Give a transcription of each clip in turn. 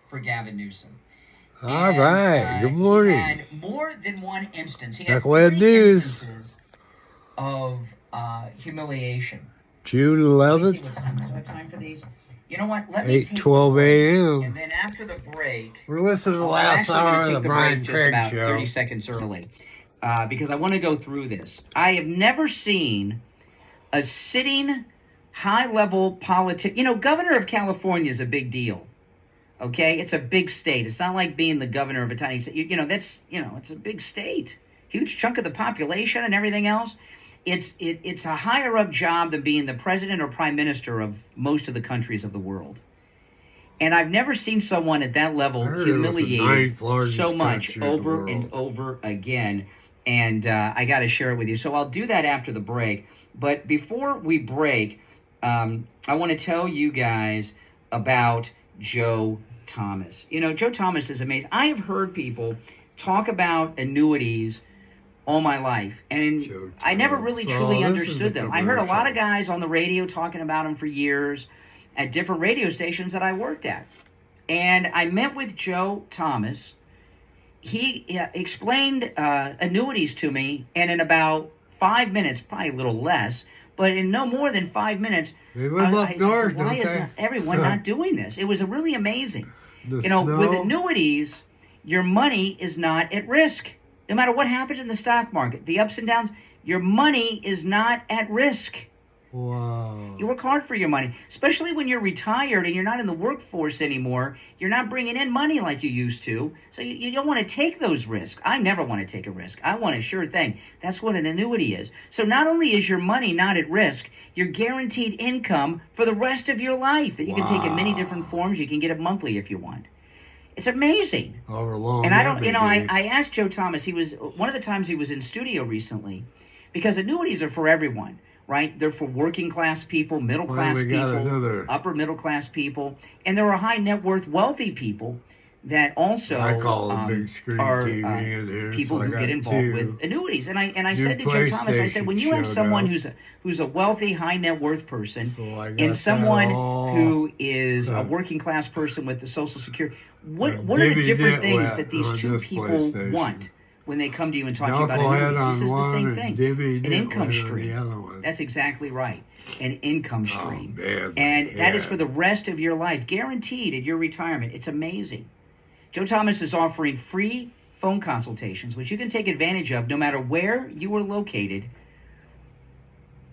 for Gavin Newsom. All And right. Good he morning. had more than one instance. He had Duckland 3 News. instances of humiliation. June Let me see 11th, what time. Is what time for these? You know what? Let me take 8:12 the break, a.m. and then after the break, We're listening to the I'm last actually hour going of to the take the Brian break just Craig about Show. 30 seconds early because I want to go through this. I have never seen a sitting high-level politician. You know, governor of California is a big deal. Okay, it's a big state. It's not like being the governor of a tiny state. It's a big state, huge chunk of the population and everything else. It's a higher up job than being the president or prime minister of most of the countries of the world. And I've never seen someone at that level humiliated so much over and over again. And I got to share it with you. So I'll do that after the break. But before we break, I want to tell you guys about Joe Thomas. You know, Joe Thomas is amazing. I have heard people talk about annuities all my life, and I never really truly understood them. I heard a lot of guys on the radio talking about them for years at different radio stations that I worked at. And I met with Joe Thomas. He explained annuities to me, and in about 5 minutes, probably a little less, but in no more than 5 minutes, They live up north, said, why is not everyone not doing this? It was really amazing. With annuities, your money is not at risk. No matter what happens in the stock market, the ups and downs, your money is not at risk. Wow. You work hard for your money, especially when you're retired and you're not in the workforce anymore. You're not bringing in money like you used to. So you don't want to take those risks. I never want to take a risk. I want a sure thing. That's what an annuity is. So not only is your money not at risk, you're guaranteed income for the rest of your life that you can take in many different forms. You can get it monthly if you want. It's amazing. And I don't, I asked Joe Thomas, he was, one of the times he was in studio recently, because annuities are for everyone, right? They're for working class people, middle class people, upper middle class people, and there are high net worth wealthy people that also I call it big screen TV in here, people so who get involved with annuities. And I said to Joe Thomas, I said, when you have someone who's a wealthy, high net worth person, and someone who is a working class person with the Social Security, what are the different things that these two people want when they come to you and talk to you about annuities? He says the same thing. An income stream. That's exactly right. An income stream. That is for the rest of your life, guaranteed at your retirement. It's amazing. Joe Thomas is offering free phone consultations, which you can take advantage of no matter where you are located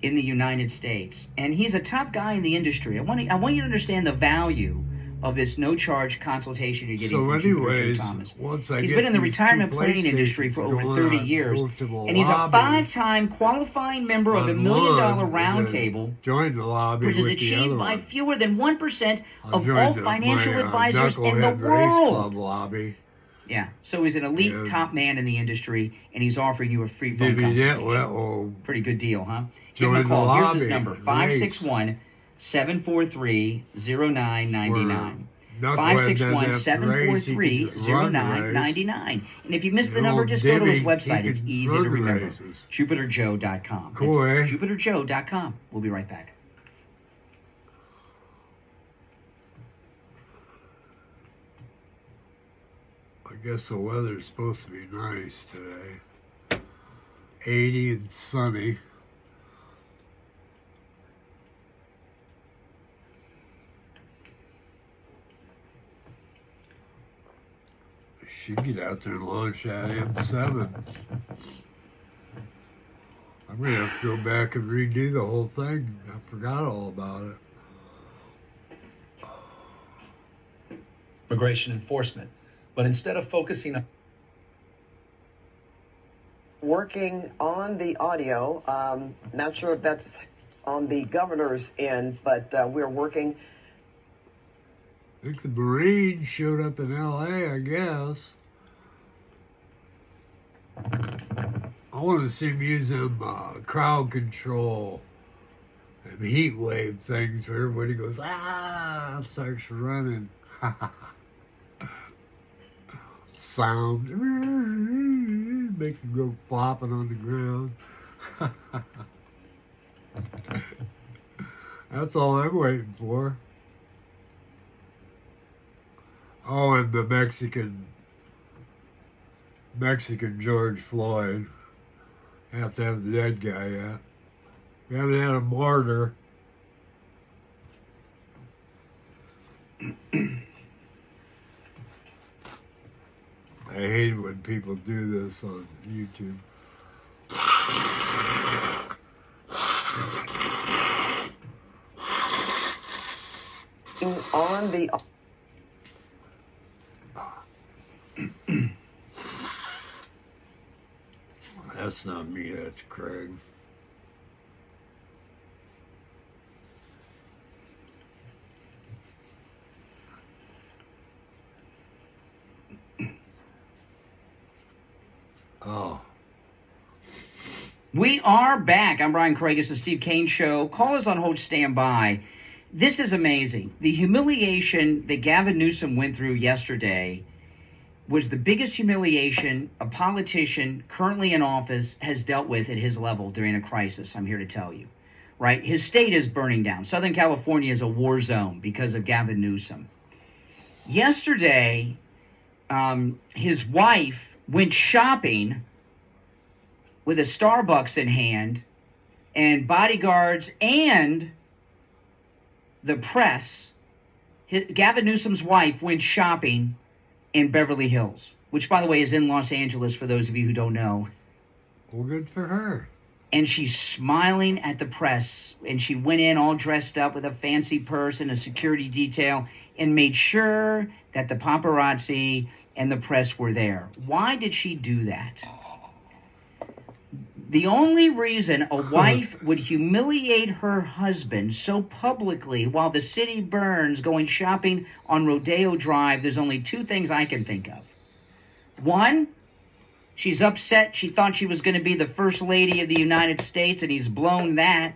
in the United States. And he's a top guy in the industry. I want you to understand the value of this no-charge consultation you're getting from Joe Thomas. He's been in the retirement planning industry for over 30 years, and he's a 5-time qualifying member of the $1 Million Roundtable, which is achieved by fewer than 1% of all financial advisors in the world. Yeah, so he's an elite top man in the industry, and he's offering you a free phone consultation. Pretty good deal, huh? Give him a call. Here's his number, 561 743-0999. 561-743-0999. And if you missed the number, just go to his website. It's easy to remember. JupiterJoe.com. Cool, JupiterJoe.com. We'll be right back. I guess the weather's supposed to be nice today. 80 and sunny. Should get out there and launch that M7. I'm going to have to go back and redo the whole thing. I forgot all about it. Immigration enforcement. But instead of focusing on working on the audio, not sure if that's on the governor's end, but we're working. I think the Marines showed up in L.A., I guess. I want to see them use them crowd control and heat wave things where everybody goes, starts running. Sound. Make them go flopping on the ground. That's all I'm waiting for. Oh, and the Mexican George Floyd. Have to have the dead guy yet. We haven't had a martyr. I hate when people do this on YouTube. On the That's not me, that's Craig. Oh. We are back. I'm Brian Craig. It's the Steve Kane Show. Call us on hold, stand by. This is amazing. The humiliation that Gavin Newsom went through yesterday was the biggest humiliation a politician currently in office has dealt with at his level during a crisis, I'm here to tell you. Right? His state is burning down. Southern California is a war zone because of Gavin Newsom. Yesterday, his wife went shopping with a Starbucks in hand, and bodyguards and the press. Gavin Newsom's wife went shopping in Beverly Hills, which, by the way, is in Los Angeles for those of you who don't know. Well, good for her. And she's smiling at the press, and she went in all dressed up with a fancy purse and a security detail and made sure that the paparazzi and the press were there. Why did she do that? The only reason a wife would humiliate her husband so publicly while the city burns going shopping on Rodeo Drive, there's only two things I can think of. One, she's upset. She thought she was going to be the first lady of the United States, and he's blown that.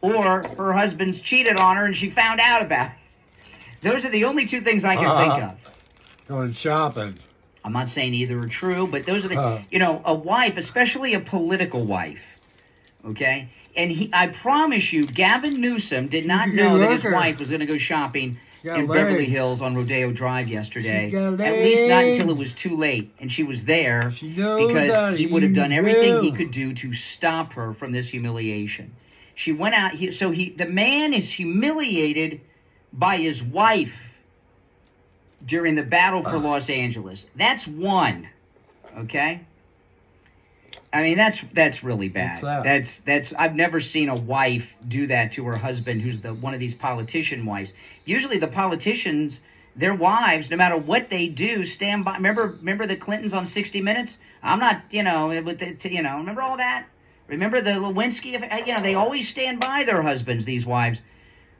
Or her husband's cheated on her, and she found out about it. Those are the only two things I can think of. Going shopping. I'm not saying either are true, but those are the, a wife, especially a political wife, okay? And I promise you, Gavin Newsom did not know that his wife was going to go shopping in Beverly Hills on Rodeo Drive yesterday. At least not until it was too late. And she was there because he would have done everything he could do to stop her from this humiliation. She went out, the man is humiliated by his wife during the battle for Los Angeles. That's one, okay? I mean, that's really bad. That's I've never seen a wife do that to her husband, who's one of these politician wives. Usually, the politicians, their wives, no matter what they do, stand by. Remember the Clintons on 60 Minutes? I'm not, remember all that? Remember the Lewinsky? They always stand by their husbands. These wives.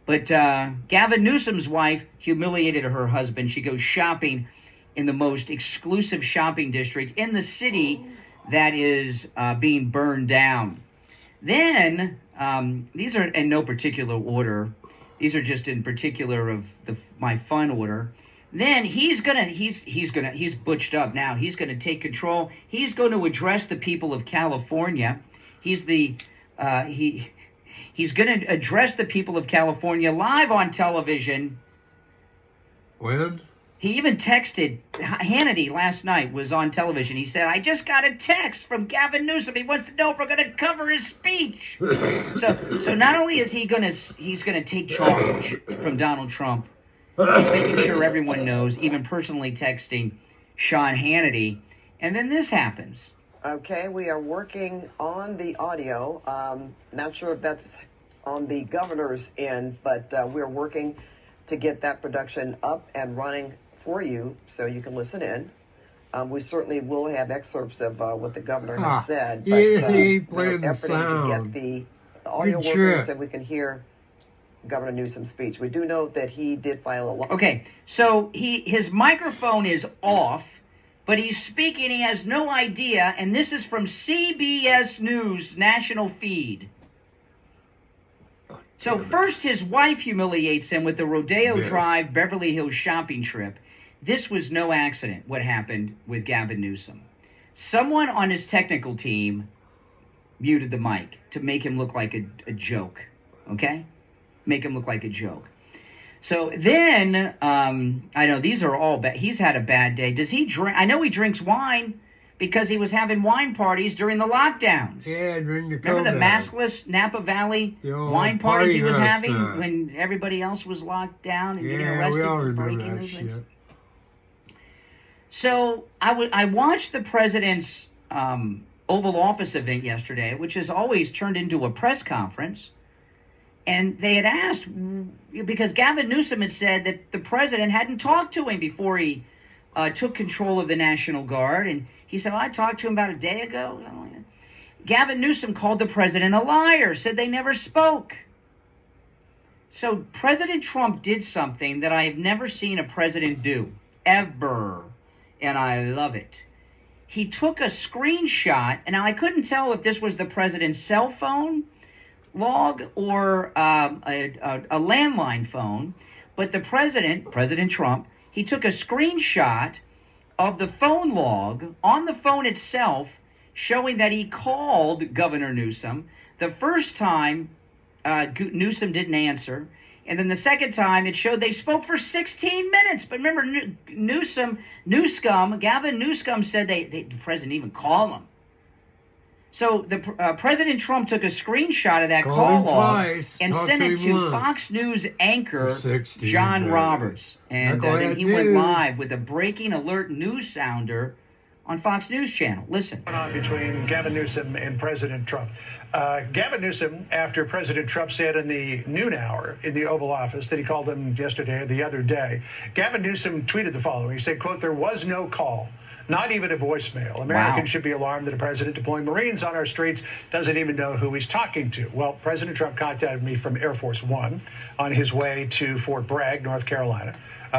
But Gavin Newsom's wife humiliated her husband. She goes shopping in the most exclusive shopping district in the city that is being burned down. Then, these are in no particular order. These are just in particular of my fun order. Then he's butched up now. He's gonna take control. He's going to address the people of California. He's going to address the people of California live on television. When? He even texted Hannity last night, was on television. He said, I just got a text from Gavin Newsom. He wants to know if we're going to cover his speech. So not only is he's going to take charge from Donald Trump, he's making sure everyone knows, even personally texting Sean Hannity. And then this happens. Okay, we are working on the audio. Not sure if that's on the governor's end, but we're working to get that production up and running for you so you can listen in. We certainly will have excerpts of what the governor has said, but he we're played the efforting to sound. get the audio workers so we can hear Governor Newsom's speech. We do know that he did file a law. Okay, so his microphone is off, but he's speaking. He has no idea, and this is from CBS News national feed. So first, his wife humiliates him with the Rodeo Drive Beverly Hills shopping trip. This was no accident, what happened with Gavin Newsom. Someone on his technical team muted the mic to make him look like a joke, okay? Make him look like a joke. So then, I know these are all bad. He's had a bad day. Does he drink? I know he drinks wine because he was having wine parties during the lockdowns. Yeah, during the Remember the COVID. maskless Napa Valley The old wine parties he was party having restaurant. when everybody else was locked down and getting Yeah, we arrested all for remember breaking that those things? shit. So I watched the president's Oval Office event yesterday, which has always turned into a press conference. And they had asked, because Gavin Newsom had said that the president hadn't talked to him before he took control of the National Guard. And he said, well, I talked to him about a day ago. Gavin Newsom called the president a liar, said they never spoke. So President Trump did something that I have never seen a president do, ever. And I love it. He took a screenshot, and now I couldn't tell if this was the president's cell phone log or a landline phone, but the President Trump, he took a screenshot of the phone log on the phone itself showing that he called Governor Newsom. The first time, Newsom didn't answer. And then the second time, it showed they spoke for 16 minutes. But remember, Gavin Newsom said the president even called him. So the President Trump took a screenshot of that Called call him log twice, and talked sent to it him to once. Fox News anchor 16 John minutes. Roberts. And That's all then that he went news. live with a breaking alert news sounder on Fox News Channel. Listen. On between Gavin Newsom and President Trump. Gavin Newsom, after President Trump said in the noon hour in the Oval Office that he called him yesterday or the other day, Gavin Newsom tweeted the following. He said, quote, "There was no call, not even a voicemail. Americans should be alarmed that a president deploying Marines on our streets doesn't even know who he's talking to." Well, President Trump contacted me from Air Force One on his way to Fort Bragg, North Carolina,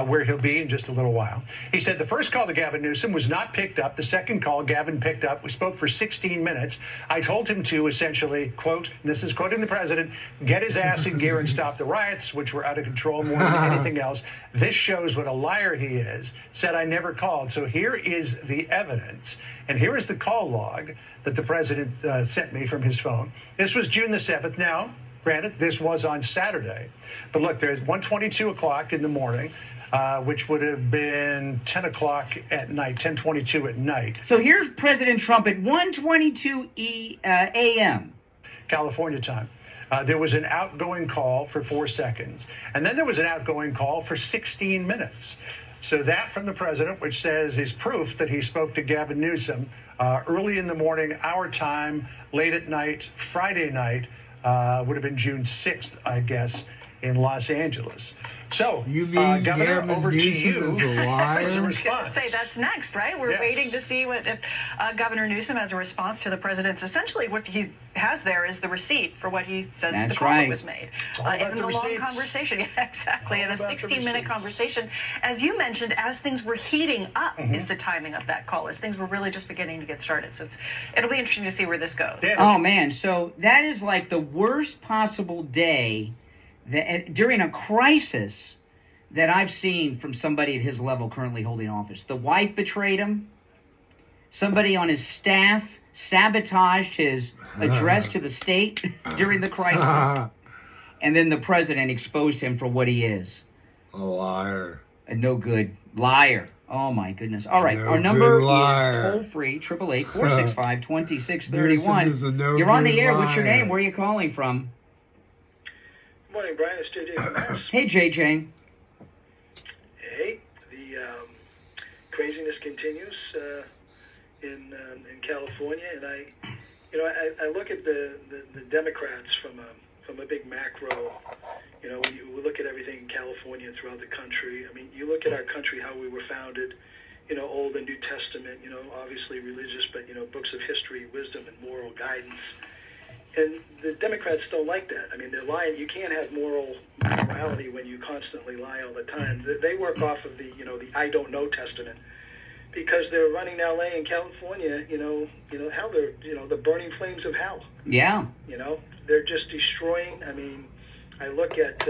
where he'll be in just a little while. He said the first call to Gavin Newsom was not picked up. The second call Gavin picked up. We spoke for 16 minutes. I told him to essentially, quote, and this is quoting the president, "get his ass in gear and stop the riots, which were out of control more than anything else. This shows what a liar he is." Said I never called. So here is the evidence. And here is the call log that the president sent me from his phone. This was June the 7th. Now, granted, this was on Saturday. But look, there's 1:22 o'clock in the morning. Which would have been 10 o'clock at night, 10:22 at night. So here's President Trump at 1:22 a.m. California time. There was an outgoing call for 4 seconds. And then there was an outgoing call for 16 minutes. So that from the president, which says is proof that he spoke to Gavin Newsom early in the morning, our time, late at night, Friday night, would have been June 6th, I guess, in Los Angeles. So, You mean Governor, Gavin over to Newsom you. is a liar? As a I was going to response. say that's next, right? We're Yes. waiting to see what if Governor Newsom, as a response to the president's, essentially what he has there is the receipt for what he says That's the call right. that was made. all about In the the long receipts. conversation, yeah, exactly, All in a about the 16-minute receipts. conversation. As you mentioned, as things were heating up Mm-hmm. is the timing of that call, as things were really just beginning to get started. So it'll be interesting to see where this goes. Dan, Oh man, so that is like the worst possible day that during a crisis that I've seen from somebody at his level currently holding office. The wife betrayed him. Somebody on his staff sabotaged his address to the state during the crisis. And then the president exposed him for what he is. A liar. A no good liar. Oh my goodness. All right. No Our number good liar. is toll free 888-465-2631. Newsom is a no You're on the good air. What's your liar. name? Where are you calling from? Morning, Brian. It's JJ from Mass. Hey, JJ. Hey, the craziness continues in California, and I look at the Democrats from a big macro. You know, when you look at everything in California and throughout the country. I mean, you look at our country, how we were founded. You know, Old and New Testament. You know, obviously religious, but books of history, wisdom, and moral guidance. And the Democrats don't like that. I mean, they're lying. You can't have morality when you constantly lie all the time. They work off of the I don't know Testament, because they're running LA and California. Hell, they're the burning flames of hell. Yeah. They're just destroying. I mean, I look at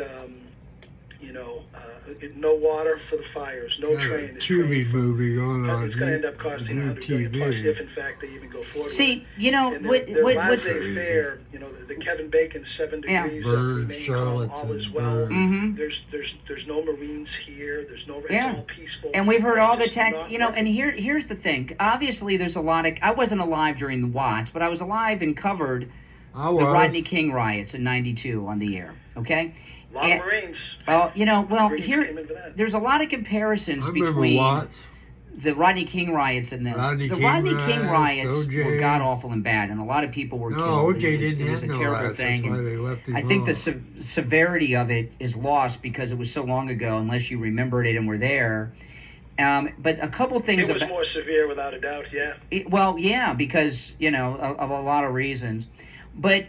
no water for the fires, no Got a train. It's Tubi crazy. movie going on. It's going to end up costing new $100 billion plus TV. if, in fact, they even go forward. See, with it. you know, And what, their what's laissez-faire, the Kevin Bacon 7 Yeah. degrees Burn, of remaining Charlotte, all is and well. burn. There's no Marines here. There's no. It's Yeah. all peaceful. And we've heard It's all the just tech, not you know, working. and here's the thing. Obviously, there's a lot of. I wasn't alive during the Watts, but I was alive and covered I the was. Rodney King riots in '92 on the air. Okay. A lot And- of Marines. Oh, you know, well, Marines here came in for that. there's a lot of comparisons I remember between Watts. the Rodney King riots and this. Rodney The King Rodney King riots, riots OJ. were god awful and bad, and a lot of people were No, killed. OJ It was, didn't it was have a no terrible riots. thing. That's why and they left him I think the alone. severity of it is lost because it was so long ago, unless you remembered it and were there. But a couple things It was about more severe, without a doubt. Yeah. well, yeah, because of a lot of reasons. But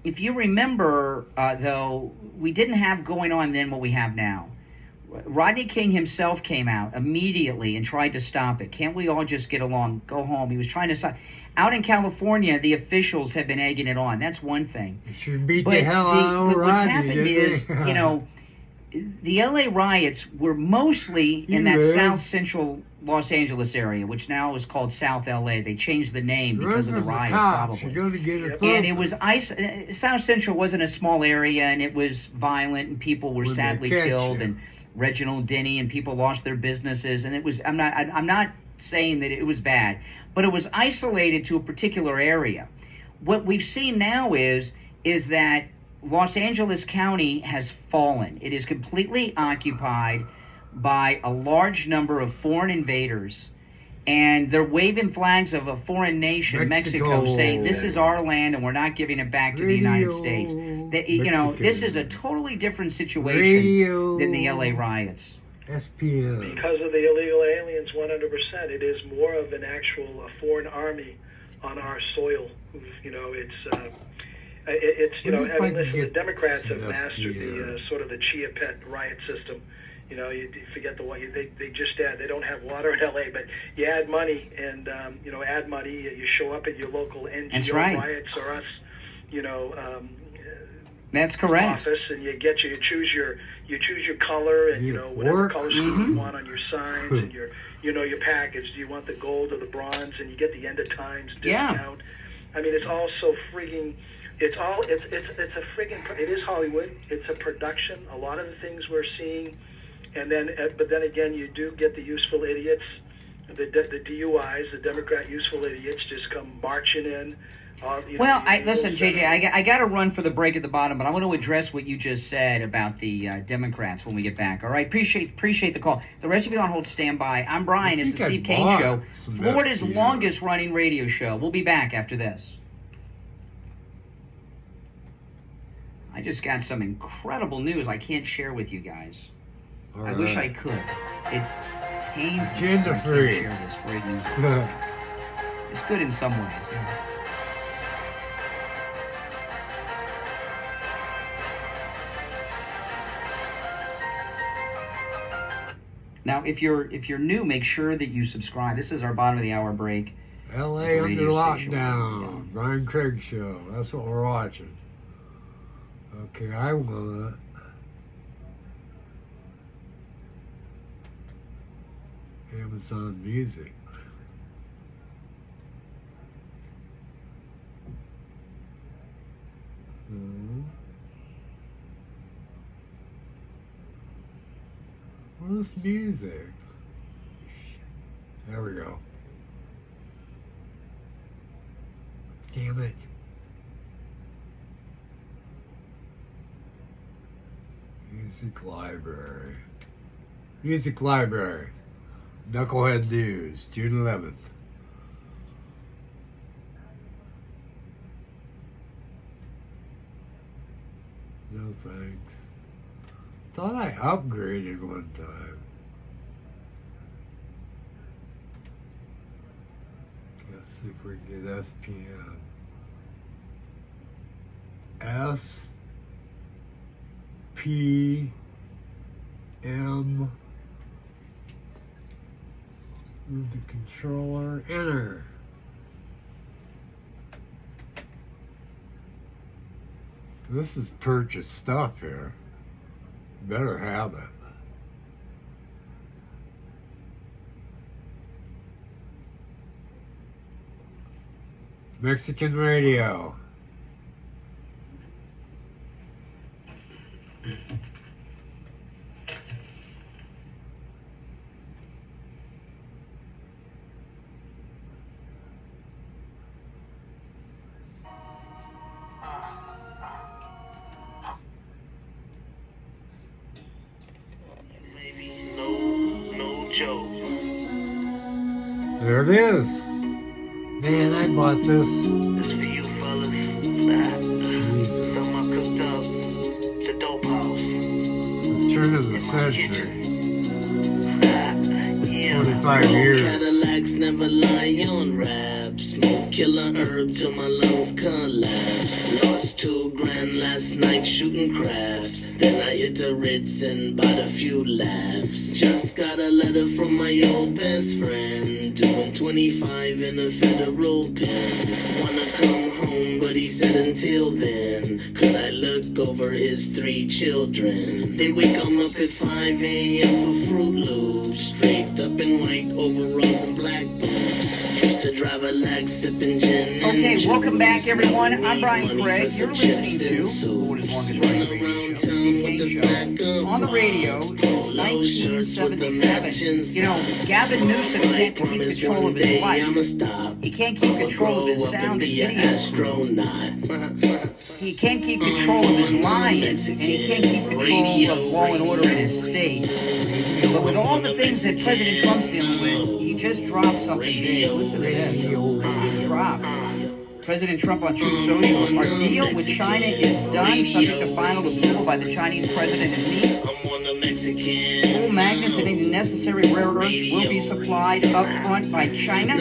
if you remember, though, we didn't have going on then what we have now. Rodney King himself came out immediately and tried to stop it. Can't we all just get along? Go home. He was trying to stop. Out in California, the officials have been egging it on. That's one thing. Should beat But, the hell out of but what's Rodney, happened didn't is, they? the LA riots were mostly in that Yeah. South Central Los Angeles area, which now is called South LA. They changed the name Run because of the from riot, cops. probably. You're going to get a And it was South Central wasn't a small area, and it was violent, and people were When they sadly catch killed, you. and Reginald Denny, and people lost their businesses, and it was. I'm not saying that it was bad, but it was isolated to a particular area. What we've seen now is that Los Angeles County has fallen. It is completely occupied by a large number of foreign invaders, and they're waving flags of a foreign nation, Mexico, saying this is our land and we're not giving it back to the United States. This is a totally different situation than the LA riots. SPM. Because of the illegal aliens, 100%. It is more of an actual foreign army on our soil. I Wonder if I mean, can listen, the get Democrats some have mastered SPM. the sort of the Chia Pet riot system. You forget the what they just add. They don't have water in LA, but you add money, and add money. You show up at your local NGO That's right. riots or us, That's correct. office, and you choose your color, and whatever Work. color scheme you want on your signs and your package. Do you want the gold or the bronze? And you get the end of times Yeah. discount. I mean, it's all so frigging. It's a frigging. It is Hollywood. It's a production. A lot of the things we're seeing, and then but then again, you do get the useful idiots, the DUIs, the Democrat useful idiots just come marching in. Well, listen, JJ, I got to run for the break at the bottom, but I want to address what you just said about the Democrats when we get back. All right, appreciate the call. The rest of you on hold, stand by. I'm Brian. It's the think I Steve Kane bought Show, some Florida's SPM. longest running radio show. We'll be back after this. I just got some incredible news I can't share with you guys. All I wish I right. could. It pains me. Agenda that I can't free. share this great news. It's good in some ways. Now, if you're new, make sure that you subscribe. This is our bottom of the hour break. LA The under radio station. lockdown. Brian Craig Show. That's what we're watching. Okay, I want Amazon Music. Where's music? There we go. Damn it. Music library. Music library. Knucklehead News, June 11th. No thanks. Thought I upgraded one time. Let's see if we can get SPM. S P M. Move the controller. Enter. This is purchase stuff here. Better have it. Mexican radio. No joke. There it is. Man, I bought this. It's for you fellas. Something I cooked up. The dope house. The turn of the century. Yeah. 25 years. Cadillacs never lie on rap. Smoke killer herb till my lungs collapse. Lost $2,000 last night shooting crafts. Then I hit the Ritz and bought a few laps. Just got a letter from my old best friend. Doing 25 in a federal pen. Wanna come home, but he said until then. Could I look over his 3 children? They wake him up at 5 a.m. for Fruit Loops. Draped up in white overalls and black boots. Used to drive a lag sipping gin and Okay, welcome back, juice. everyone. Now I'm Brian money Craig. for some You're listening chips to and soup. Florida's longest running radio show, the Steve Kane Show. On the radio since 1977. You know, Gavin Newsom can't keep control of his life. He can't keep control of his sound and video. He can't keep control of his lying, and he can't keep control of law and order in his state. But with all the things that President Trump's dealing with, he just dropped something big. Listen to this. This just dropped. President Trump on Truth Social. Our deal with China is done, subject to final approval by the Chinese president and me. Full magnets and any necessary rare earths will be supplied up front by China.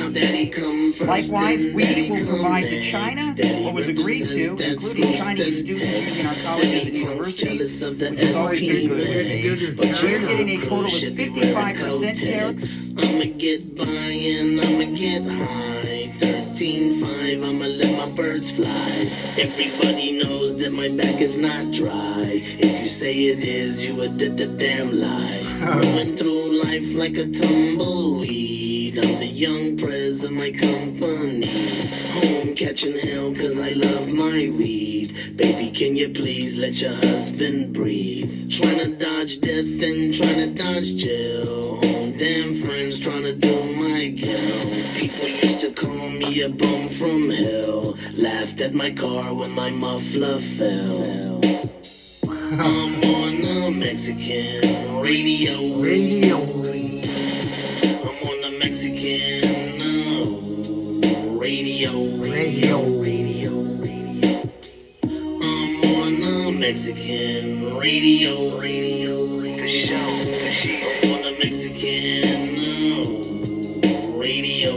Likewise, we will provide to China what was agreed to, including Chinese students using our colleges and universities, which is always been good. But we're getting a total of 55% tariffs. I'ma get by and I'ma get high. 13.5, I'ma let my birds fly. Everybody knows that my back is not dry. If you say it is, you a damn lie. Going through life like a tumbleweed. I'm the young prez of my company. Home catching hell cause I love my weed. Baby, can you please let your husband breathe? Trying to dodge death and trying to dodge jail. Own damn friends trying to do my kill. People used to call me a bum from hell. Laughed at my car when my muffler fell. I'm on a Mexican radio. I'm on a Mexican radio. I'm on a Mexican radio. For sure. I'm on a Mexican radio.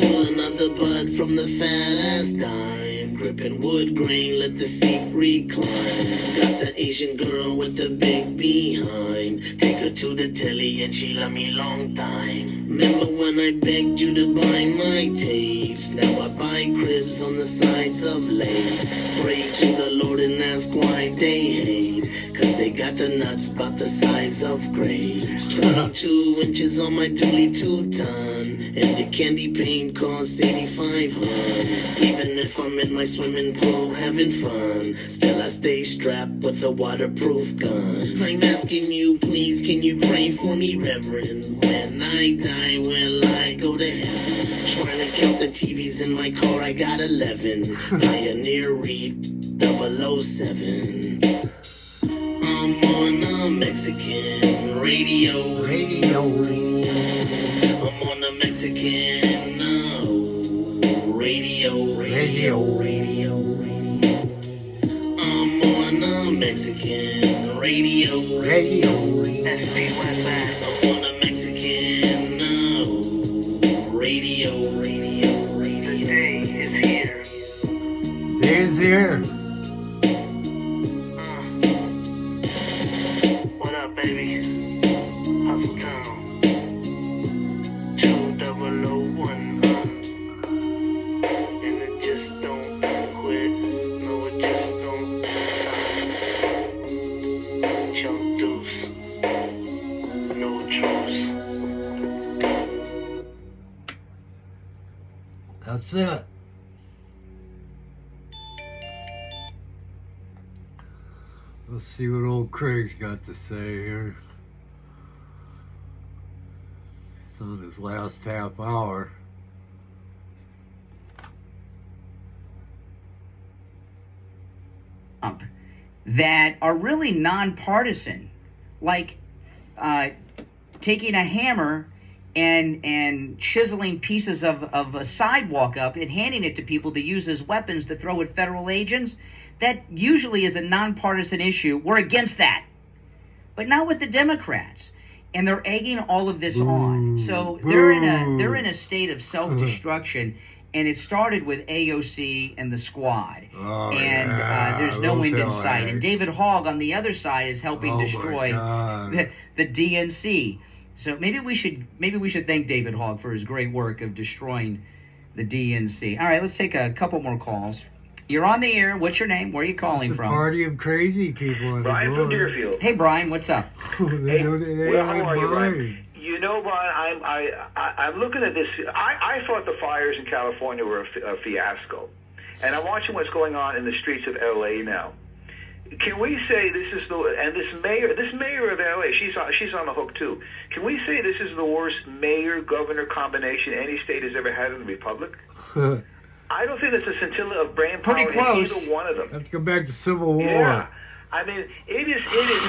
Pull another bud from the fat ass dime. Gripping wood grain, let the seat recline. Got the Asian girl with the big behind. Take her to the telly and she love me long time. Remember when I begged you to buy my tapes? Now I buy cribs on the sides of lakes. Pray to the Lord and ask why they hate. Cause they got the nuts about the size of grapes. 22 inches on my dually 2-ton. And the candy paint costs 8,500. Even if I'm in my swimming pool having fun, still I stay strapped with a waterproof gun. I'm asking you, please, can you pray for me, Reverend? When I die, will I go to heaven? Trying to count the TVs in my car, I got 11. Pioneer Reed 007. I'm on a Mexican radio. I'm on a Mexican radio. I'm on a Mexican radio. That's the Wi-Fi. I'm on a Mexican radio. The day is here. Days here. What up, baby? Hustle Town. 2001. And it just don't quit. No, it just don't stop. truth. That's it. Let's see what old Craig's got to say here. It's on his last half hour. That are really nonpartisan, like taking a hammer and chiseling pieces of a sidewalk up and handing it to people to use as weapons to throw at federal agents. That usually is a nonpartisan issue. We're against that, but not with the Democrats. And they're egging all of this on. So they're in a state of self-destruction. And it started with AOC and the squad. Oh, and yeah, there's no those end in hell sight. And eggs. David Hogg on the other side is helping Oh, my destroy God. the DNC. So maybe we should thank David Hogg for his great work of destroying the DNC. All right, let's take a couple more calls. You're on the air. What's your name? Where are you calling It's a from? party of crazy people in Brian the from world. Deerfield. Hey, Brian, what's up? They don't they Well, have how are you, Brian? minds. You know, Brian, I'm looking at this. I thought the fires in California were a fiasco, and I'm watching what's going on in the streets of L.A. now. Can we say this is this mayor of L.A. She's on the hook too. Can we say this is the worst mayor-governor combination any state has ever had in the republic? I don't think there's a scintilla of brain power Pretty close. in either one of them. Have to go back to Civil War. Yeah. I mean, it is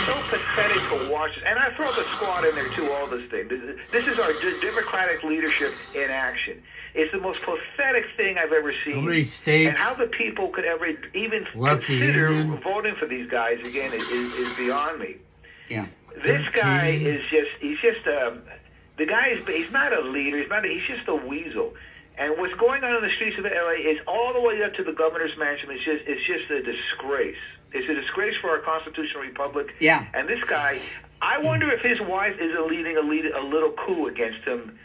so pathetic to watch. And I throw the squad in there, too, all this thing. This is our Democratic leadership in action. It's the most pathetic thing I've ever seen. How many states and how the people could ever even left the consider Union? voting for these guys, again, is beyond me. Yeah. This guy 13. is the guy he's not a leader. He's just a weasel. And what's going on in the streets of LA is all the way up to the governor's mansion. It's just a disgrace. It's a disgrace for our constitutional republic. Yeah. And this guy, I wonder if his wife is leading a little coup against him.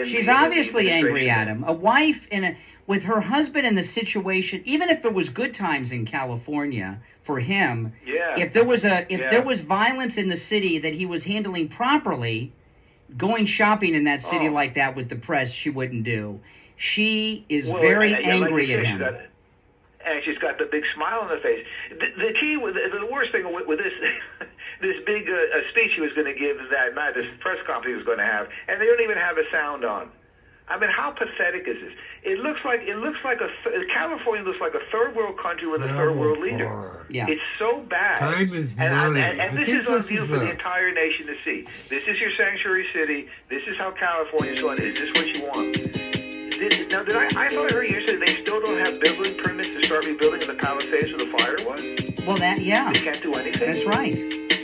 She's the obviously angry administration. at him. A wife with her husband in the situation, even if it was good times in California for him, Yeah. if there was violence in the city that he was handling properly, going shopping in that city like that with the press, she wouldn't do. She is very angry like at you said, him. And she's got the big smile on her face. The key, the worst thing with this this big speech he was going to give that night, this press conference he was going to have, and they don't even have the sound on. I mean, how pathetic is this? It looks like California looks like a third world country with a third world leader. Yeah. It's so bad. Time is money. And I this think is on this view is for the a- entire nation to see. This is your sanctuary city. This is how California's going. Is this what you want? I thought I heard you say they still don't have building permits to start rebuilding in the Palisades where the fire was? Well, They can't do anything? that's right.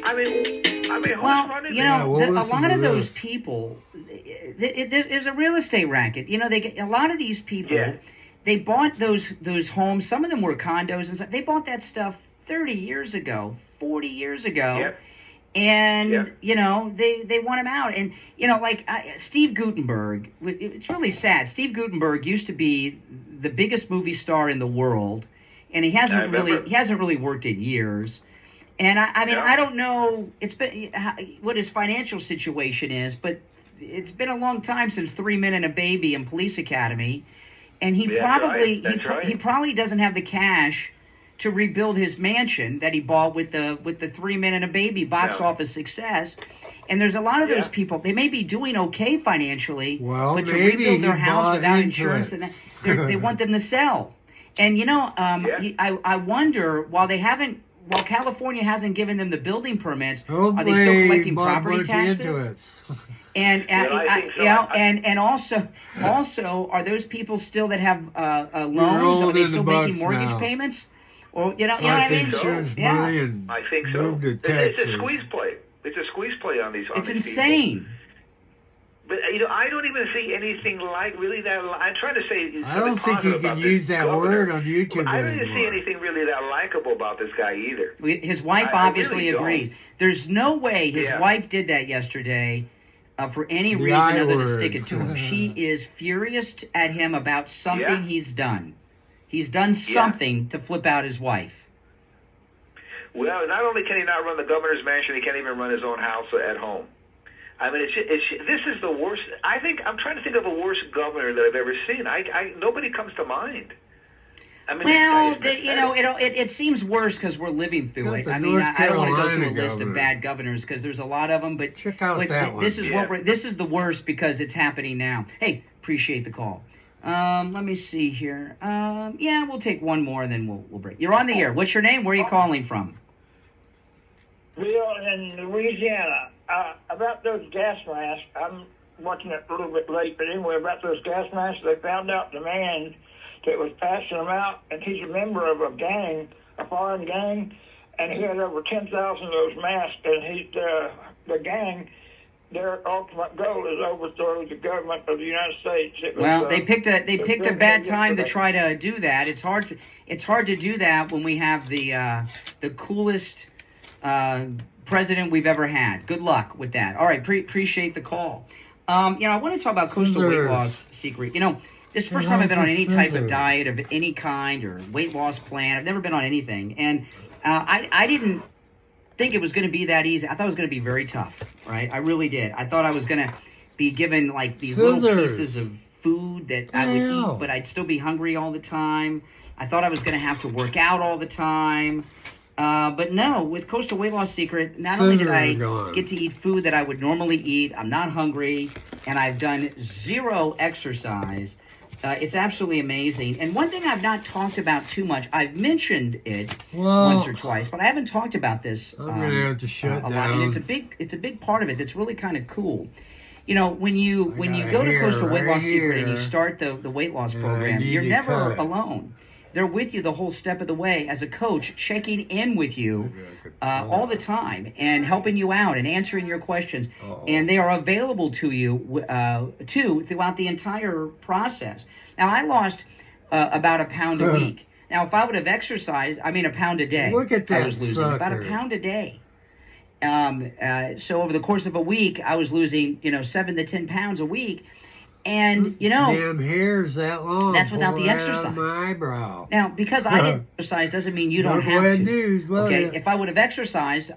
I mean, who's Well, running you this? Yeah, know, we'll a listen lot to of those this. people, there's a real estate racket. You know, they get a lot of these people. Yeah. They bought those homes. Some of them were condos and stuff. They bought that stuff 30 years ago, 40 years ago. Yep. And, Yep. you know, they want him out. And, you know, like Steve Guttenberg, it's really sad. Steve Guttenberg used to be the biggest movie star in the world. And he I hasn't remember. really worked in years. And I mean, No. I don't know what his financial situation is, but it's been a long time since 3 Men and a Baby and Police Academy. And he That's probably right. That's right. he probably doesn't have the cash to rebuild his mansion that he bought with the 3 Men and a Baby box No. office success. And there's a lot of those Yeah. people. They may be doing okay financially, Well, but to maybe rebuild their he house bought without into insurance, it. and they want them to sell. And you know, Yeah. I wonder while California hasn't given them the building permits, are they still Hopefully, collecting Bob property went into taxes? it. And Well, I think so. you know, and also, are those people still that have loans? rolling Are they in still the making bucks mortgage now. payments? Or you know what I Life mean? insurance Yeah. money and I think so. move to It's Texas. a squeeze play. It's a squeeze play on these. It's these people. insane. But you know, I don't even see anything like really that. I'm trying to say. I don't something think positive you can about use this that governor. word on YouTube I don't even see anymore. anything really that likable about this guy either. His wife I obviously really don't. agrees. There's no way his Yeah. wife did that yesterday for any The reason I other than to word. stick it to him. She is furious at him about something Yeah. he's done. He's done something to flip out his wife. Well, not only can he not run the governor's mansion, he can't even run his own house at home. I mean, this is the worst. I think I'm trying to think of a worse governor that I've ever seen. Nobody comes to mind. I mean, Well, this guy is you know, it seems worse because we're living through Got it. the I mean, North I don't want to go Carolina through a list of governor. bad governors because there's a lot of them. But Check out but that this one. is Yeah. this is the worst because it's happening now. Hey, appreciate the call. Let me see here. Yeah, we'll take one more, and then we'll break. You're on the air. What's your name? Where are you calling from? Bill in Louisiana. About those gas masks, I'm watching it a little bit late, but anyway, about those gas masks, they found out the man that was passing them out, and he's a member of a gang, a foreign gang, and he had over 10,000 of those masks, and the gang, their ultimate goal is overthrow the government of the United States. Well, they picked a bad time to yesterday. try to do that. It's hard to do that when we have the coolest president we've ever had. Good luck with that. All right, appreciate the call. I want to talk about coastal weight Scissors. loss secret. This is the first time I've been on any type of Scissors. diet of any kind or weight loss plan. I've never been on anything, and I didn't think it was going to be that easy. I thought it was going to be very tough. Right? I really did. I thought I was going to be given like these little Scissors. pieces of food that I would Ow. eat, but I'd still be hungry all the time. I thought I was going to have to work out all the time. But no, with Coastal Weight Loss Secret, not only did I Scissors are gone. get to eat food that I would normally eat, I'm not hungry, and I've done zero exercise. It's absolutely amazing. And one thing I've not talked about too much, I've mentioned it Well, once or twice, but I haven't talked about this I'm gonna have to shut a lot. And down. it's a big part of it that's really kind of cool. When you got a go to hair Coastal Weight right Loss Secret and you here. start the weight loss And I program, need you're to never cut. alone. They're with you the whole step of the way as a coach, checking in with you all the time and helping you out and answering your questions. And they are available to you too throughout the entire process. Now, I lost about a pound a week. Now, if I would have exercised, a pound a day. Look at I that was losing about a sucker. pound a day. So over the course of a week, I was losing 7 to 10 pounds a week. And Damn hair's that long. That's without the Pull it out of exercise. My eyebrow. now because I didn't exercise doesn't mean you don't No have bad to. news, love Okay, it. if I would have exercised,